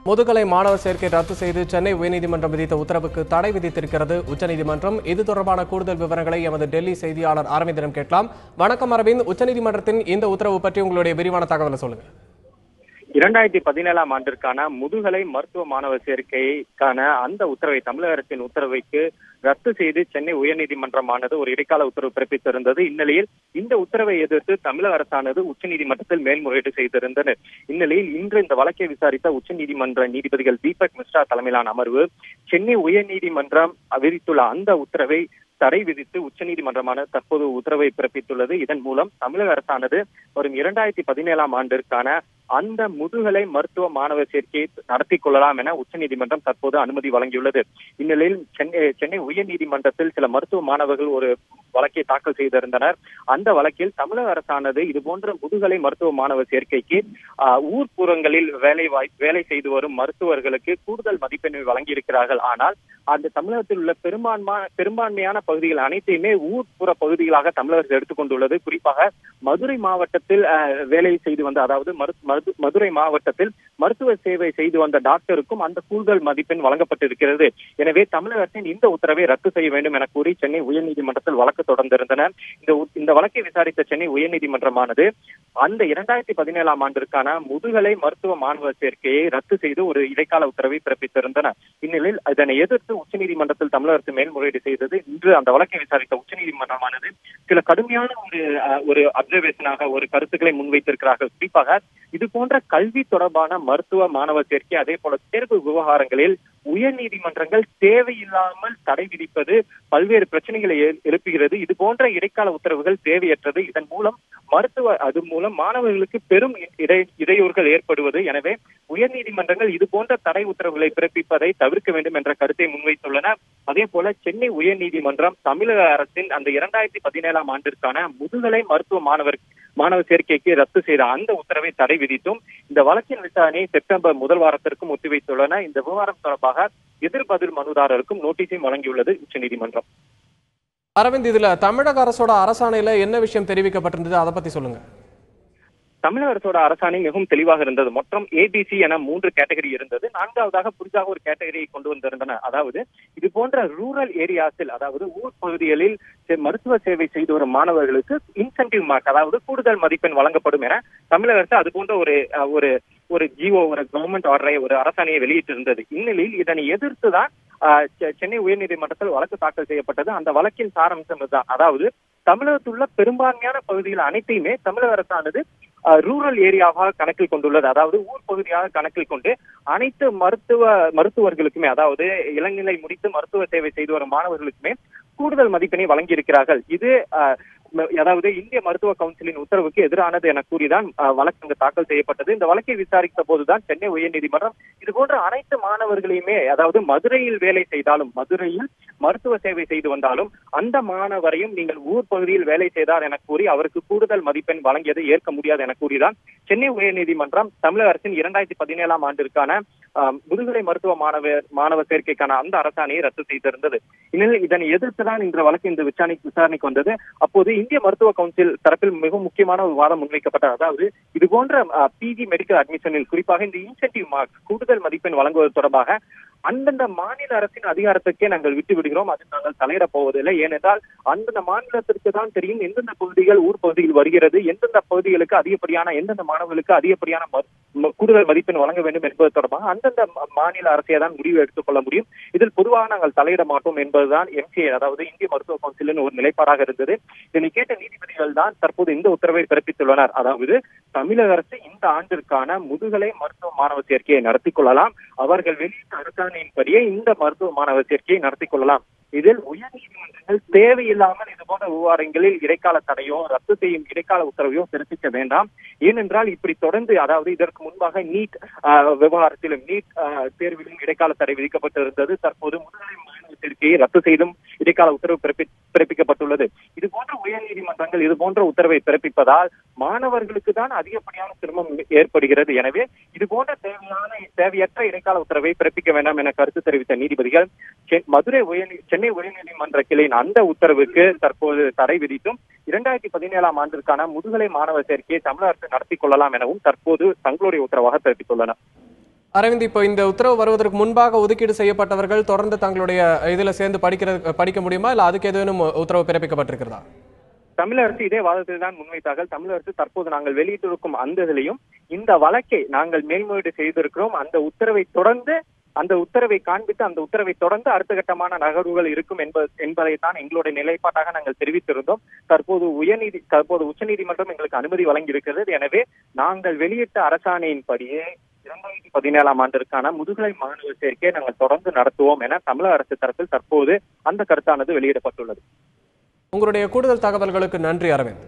முதுகலை மாணவர் சேர்க்கை ரத்து செய்து சென்னை உயர்நீதிமன்றம் விதித்த உத்தரவுக்கு தடை விதித்திருக்கிறது உச்சநீதிமன்றம். இது தொடர்பான கூடுதல் விவரங்களை எமது டெல்லி செய்தியாளர் அரவிந்திடம் கேட்கலாம். வணக்கம் அரவிந்த், உச்சநீதிமன்றத்தின் இந்த உத்தரவு பற்றி உங்களுடைய விரிவான தகவலை சொல்லுங்க. 2017 ஆண்டிற்கான முதுகலை மருத்துவ மாணவர் சேர்க்கைக்கான அந்த உத்தரவை, தமிழக அரசின் உத்தரவைக்கு ரத்து செய்து சென்னை உயர்நீதிமன்றமானது ஒரு இடைக்கால உத்தரவு பிறப்பித்திருந்தது. இந்நிலையில் இந்த உத்தரவை எதிர்த்து தமிழக அரசானது உச்சநீதிமன்றத்தில் மேல்முறையீடு செய்திருந்தனர். இந்நிலையில் இன்று இந்த வழக்கை விசாரித்த உச்சநீதிமன்ற நீதிபதிகள் தீபக் மிஸ்ரா தலைமையிலான அமர்வு சென்னை உயர்நீதிமன்றம் விதித்துள்ள அந்த உத்தரவை தடை விதித்து உச்சநீதிமன்றமான தற்போது உத்தரவை பிறப்பித்துள்ளது. இதன் மூலம் தமிழக அரசானது வரும் 2017 ஆண்டிற்கான அந்த முதுகலை மருத்துவ மாணவர் சேர்க்கையை நடத்தி கொள்ளலாம் என உச்சநீதிமன்றம் தற்போது அனுமதி வழங்கியுள்ளது. இந்நிலையில் சென்னை உயர்நீதிமன்றத்தில் சில மருத்துவ மாணவர்கள் ஒரு வழக்கை தாக்கல் செய்திருந்தனர். அந்த வழக்கில் தமிழக அரசானது இதுபோன்ற முதுகலை மருத்துவ மாணவர் சேர்க்கைக்கு ஊர்ப்புறங்களில் வேலை செய்து வரும் மருத்துவர்களுக்கு கூடுதல் மதிப்பெண்ணை வழங்கியிருக்கிறார்கள். ஆனால் அந்த தமிழகத்தில் உள்ள பெரும்பான்மையான பகுதிகள் அனைத்தையுமே ஊர்ப்புற பகுதிகளாக தமிழகத்தில் எடுத்துக்கொண்டுள்ளது. குறிப்பாக மதுரை மாவட்டத்தில் வேலை செய்து வந்த, அதாவது மதுரை மாவட்டத்தில் மருத்துவ சேவை செய்து வந்த டாக்டருக்கும் அந்த கூடுதல் மதிப்பெண் வழங்கப்பட்டிருக்கிறது. எனவே தமிழக அரசின் இந்த உத்தரவை ரத்து செய்ய வேண்டும் என கூறி சென்னை உயர்நீதிமன்றத்தில் வழக்கு தொடர்ந்திருந்தனர். இந்த வழக்கை விசாரித்த சென்னை உயர்நீதிமன்றமானது அந்த 2017 ஆண்டிற்கான முதுகலை மருத்துவ மாணவர் சேர்க்கையை ரத்து செய்து ஒரு இடைக்கால உத்தரவை பிறப்பித்திருந்தனர். இந்நிலையில் இதனை எதிர்த்து உச்சநீதிமன்றத்தில் தமிழக அரசு மேல்முறையீடு செய்தது. இன்று அந்த வழக்கை விசாரித்த உச்சநீதிமன்றமானது சில கடுமையான ஒரு அப்சர்வேஷனாக ஒரு கருத்துக்களை முன்வைத்திருக்கிறார்கள். குறிப்பாக இது போன்ற கல்வி தொடர்பான மருத்துவ மாணவர் சேர்க்கை, அதே போல தேர்வு விவகாரங்களில் உயர்நீதிமன்றங்கள் தேவையில்லாமல் தடை விதிப்பது பல்வேறு பிரச்சனைகளை எழுப்புகிறது. இது போன்ற இடைக்கால உத்தரவுகள் தேவையற்றது. இதன் மூலம் மாணவர்களுக்கு பெரும் இடையூறுகள் ஏற்படுவது. எனவே உயர்நீதிமன்றங்கள் இது போன்ற தடை உத்தரவுகளை பிறப்பிப்பதை தவிர்க்க வேண்டும் என்ற கருத்தை முன்வைத்துள்ளன. அதே போல சென்னை உயர்நீதிமன்றம் தமிழக அரசின் அந்த 2017 ஆண்டிற்கான முதுகலை மருத்துவ மாணவர் சேர்க்கைக்கு ரத்து செய்த அந்த உத்தரவை தடை விதித்தும் இந்த வழக்கின் விசாரணையை செப்டம்பர் முதல் வாரத்திற்கும் ஒத்திவைத்துள்ளன. இந்த விவகாரம் தொடர்பாக எதிர்பதில் மனுதாரருக்கும் நோட்டீஸையும் வழங்கியுள்ளது உச்சநீதிமன்றம். அரவிந்த், இதுல தமிழக அரசோட அரசாணையில என்ன விஷயம் தெரிவிக்கப்பட்டிருந்தது, அதை பத்தி சொல்லுங்க. தமிழக அரசோட அரசாணை மிகவும் தெளிவாக இருந்தது. மொத்தம் ABC என 3 கேட்டகரி இருந்தது. 4வதாக புதிதாக ஒரு கேட்டகரியை கொண்டு வந்திருந்தனர். அதாவது இது போன்ற ரூரல் ஏரியாஸில், அதாவது ஊர் பகுதிகளில் மருத்துவ சேவை செய்து வரும் மாணவர்களுக்கு இன்சென்டிவ் மார்க், அதாவது கூடுதல் மதிப்பெண் வழங்கப்படும் என தமிழக அரசு அது போன்ற ஒரு ஜிஓ, ஒரு கவர்மெண்ட் ஆர்டரை, ஒரு அரசாணையை வெளியிட்டிருந்தது. இந்நிலையில் இதனை எதிர்த்துதான் சென்னை உயர்நீதிமன்றத்தில் வழக்கு தாக்கல் செய்யப்பட்டது. அந்த வழக்கின் சாராம்சம் தான், அதாவது தமிழகத்தில் உள்ள பெரும்பான்மையான பகுதிகள் அனைத்தையுமே தமிழக அரசானது ரூரல் ஏரியாவாக கணக்கில் கொண்டுள்ளது. அதாவது ஊர் பகுதியாக கணக்கில் கொண்டு அனைத்து மருத்துவர்களுக்குமே, அதாவது இளநிலை முடித்து மருத்துவ சேவை செய்து வரும் மாணவர்களுக்குமே கூடுதல் மதிப்பெண்ணை வழங்கியிருக்கிறார்கள். இது அதாவது இந்திய மருத்துவ கவுன்சிலின் உத்தரவுக்கு எதிரானது என கூறிதான் வழக்கு தாக்கல் செய்யப்பட்டது. இந்த வழக்கை விசாரித்த போதுதான் சென்னை உயர்நீதிமன்றம் இது போன்ற அனைத்து மாணவர்களையுமே, அதாவது மதுரையில் வேலை செய்தாலும், மதுரையில் மருத்துவ சேவை செய்து வந்தாலும் அந்த மாணவரையும் நீங்கள் ஊர் பகுதியில் வேலை செய்தார் என கூறி அவருக்கு கூடுதல் மதிப்பெண் வழங்கியதை ஏற்க முடியாது என கூறிதான் சென்னை உயர்நீதிமன்றம் தமிழக அரசின் 2017 ஆண்டிற்கான முதுகலை மருத்துவ மாணவர் சேர்க்கைக்கான அந்த அரசாணையை ரத்து செய்திருந்தது. இதனை எதிர்த்துதான் இந்த வழக்கு இந்த விசாரணைக்கு வந்தது. அப்போது இந்திய மருத்துவ கவுன்சில் தரப்பில் மிகவும் முக்கியமான ஒரு வாதம் முன்வைக்கப்பட்டது. அதாவது இது போன்ற பிஜி மெடிக்கல் அட்மிஷனில் குறிப்பாக இந்த இன்சென்டிவ் மார்க், கூடுதல் மதிப்பெண் வழங்குவது தொடர்பாக அந்தந்த மாநில அரசின் அதிகாரத்துக்கே நாங்கள் விட்டு விடுகிறோம், அது நாங்கள் தலையிடப் போவதில்லை. ஏனென்றால் அந்தந்த மாநிலத்திற்கு தான் தெரியும் எந்தெந்த பகுதிகள் ஊர் பகுதியில் வருகிறது, எந்தெந்த பகுதிகளுக்கு அதிகப்படியான, எந்தெந்த மாணவர்களுக்கு அதிகப்படியான கூடுதல் மதிப்பெண் வழங்க வேண்டும் என்பது தொடர்பாக அந்தந்த மாநில அரசையே தான் முடிவு எடுத்துக் கொள்ள முடியும். இதில் பொதுவாக நாங்கள் தலையிட மாட்டோம் என்பதுதான் MCA, அதாவது இந்திய மருத்துவ கவுன்சிலின் ஒரு நிலைப்பாடாக இருந்தது. இதனை கேட்ட நீதிபதிகள் தான் தற்போது இந்த உத்தரவை பிறப்பித்துள்ளனர். அதாவது தமிழக அரசு இந்த ஆண்டிற்கான முதுகலை மருத்துவ மாணவர் சேர்க்கையை நடத்தி கொள்ளலாம், அவர்கள் வெளியிட்ட அரசாணையின்படியே இந்த மருத்துவ மாணவர் சேர்க்கையை நடத்தி கொள்ளலாம். இதில் உயர்நீதிமன்றங்கள் தேவையில்லாமல் இது போன்ற விவகாரங்களில் இடைக்கால தடையோ ரத்து செய்யும் இடைக்கால உத்தரவையோ பிறப்பிக்க வேண்டாம். ஏனென்றால் இப்படி தொடர்ந்து, அதாவது இதற்கு முன்பாக நீட் விவகாரத்திலும், நீட் தேர்விலும் இடைக்கால தடை விதிக்கப்பட்டிருந்தது. தற்போது முதுகலை மாணவர் சேர்க்கையை ரத்து செய்தும் இடைக்கால உத்தரவு பிறப்பிக்கப்பட்டுள்ளது. இது போன்ற உயர்நீதிமன்றங்கள் இது போன்ற உத்தரவை பிறப்பிப்பதால் மாணவர்களுக்கு தான் அதிகப்படியான சிரமம் ஏற்படுகிறது. எனவே இது போன்ற தேவையற்ற இடைக்கால உத்தரவை பிறப்பிக்க வேண்டாம் என கருத்து தெரிவித்த நீதிபதிகள் சென்னை உயர்நீதிமன்ற கிளையின் அந்த உத்தரவுக்கு தற்போது தடை விதித்தும் 2017 ஆண்டிற்கான முதுகலை மாணவர் சேர்க்கையை தமிழக அரசு நடத்திக் கொள்ளலாம் எனவும் தற்போது தங்களுடைய உத்தரவாக பிறப்பித்துள்ளனர். அரவிந்த், இப்போ இந்த உத்தரவு வருவதற்கு முன்பாக ஒதுக்கீடு செய்யப்பட்டவர்கள் தொடர்ந்து தங்களுடைய இதுல சேர்ந்து படிக்க முடியுமா, இல்ல அதுக்கு ஏதேனும் உத்தரவு பிறப்பிக்கப்பட்டிருக்கிறதா? தமிழக அரசு இதே வாதத்தை தான் முன்வைத்தார்கள். தமிழக அரசு தற்போது நாங்கள் வெளியிட்டிருக்கும் அந்த இதிலையும் இந்த வழக்கை நாங்கள் மேல்முறையீடு செய்திருக்கிறோம். அந்த உத்தரவை தொடர்ந்து அந்த உத்தரவை காண்பித்து அந்த உத்தரவை தொடர்ந்து அடுத்த கட்டமான நகர்வுகள் இருக்கும் என்பதைத்தான் எங்களுடைய நிலைப்பாட்டாக நாங்கள் தெரிவித்திருந்தோம். தற்போது உச்சநீதிமன்றம் எங்களுக்கு அனுமதி வழங்கியிருக்கிறது. எனவே நாங்கள் வெளியிட்ட அரசாணையின்படியே 2017ஆம் ஆண்டிற்கான முதுகலை மாணவர் சேர்க்கையை நாங்கள் தொடர்ந்து நடத்துவோம் என தமிழக அரசு தரப்பில் தற்போது அந்த கருத்தானது வெளியிடப்பட்டுள்ளது. உங்களுடைய கூடுதல் தகவல்களுக்கு நன்றி அரவிந்த்.